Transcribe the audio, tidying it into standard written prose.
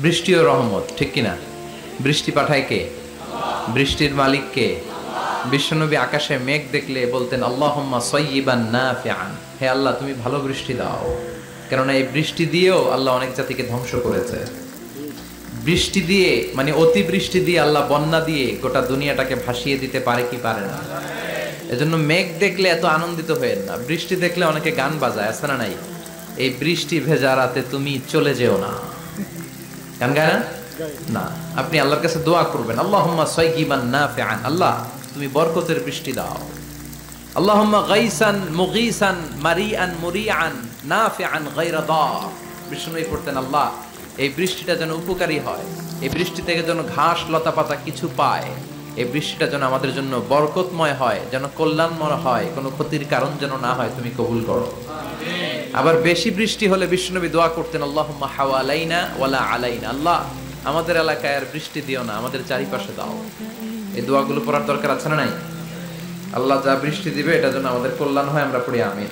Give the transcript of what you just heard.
বৃষ্টিও রহমত, ঠিক কিনা? বৃষ্টি পাঠায় কে? বৃষ্টির মালিক কে? বিশ্বনবী আকাশে মেঘ দেখলে বলতেন আল্লাহুম্মা সাইয়্যিবান নাফিআন, হে আল্লাহ তুমি ভালো বৃষ্টি দাও। কেননা এই বৃষ্টি দিয়েও আল্লাহ অনেক জাতিকে ধ্বংস করেছে। বৃষ্টি দিয়ে মানে অতি বৃষ্টি দিয়ে আল্লাহ বন্যা দিয়ে গোটা দুনিয়াটাকে ভাসিয়ে দিতে পারে কি পারে না? এজন্য মেঘ দেখলে এত আনন্দিত হয়েন না, বৃষ্টি দেখলে অনেকে গান বাজায়, আছে না নাই? এই বৃষ্টি ভেজা রাতে তুমি চলে যেও না, গান গায় না? না, আপনি আল্লাহর কাছে দোয়া করবেন আল্লাহুম্মা সাইয়্যিবান নাফিআন, আল্লাহ তুমি বরকতের বৃষ্টি দাও। আল্লাহুম্মা গাইসান মুগীসান মারিআন মুরিআন নাফিআন গায়রা দার। বিষ্ণুই পড়তেন আল্লাহ এই বৃষ্টিটা যেন উপকারী হয়, এই বৃষ্টি থেকে যেন ঘাস লতা পাতা কিছু পায়, এই বৃষ্টিটা যেন আমাদের জন্য বরকতময় হয়, যেন কল্যাণময় হয়, কোনো ক্ষতির কারণ যেন না হয়, তুমি কবুল করো। আবার বেশি বৃষ্টি হলে বিষ্ণুনবী দোয়া করতেন আল্লাহুম্মা হাওয়ালাইনা ওয়ালা আলাইনা, আল্লাহ আমাদের এলাকায় আর বৃষ্টি দিও না, আমাদের চারিপাশে দাও। এই দোয়াগুলো পড়ার দরকার আছে না নাই? আল্লাহ যা বৃষ্টি দিবে এটা যেন আমাদের কল্যাণ হয়, আমরা পড়ি আমিন।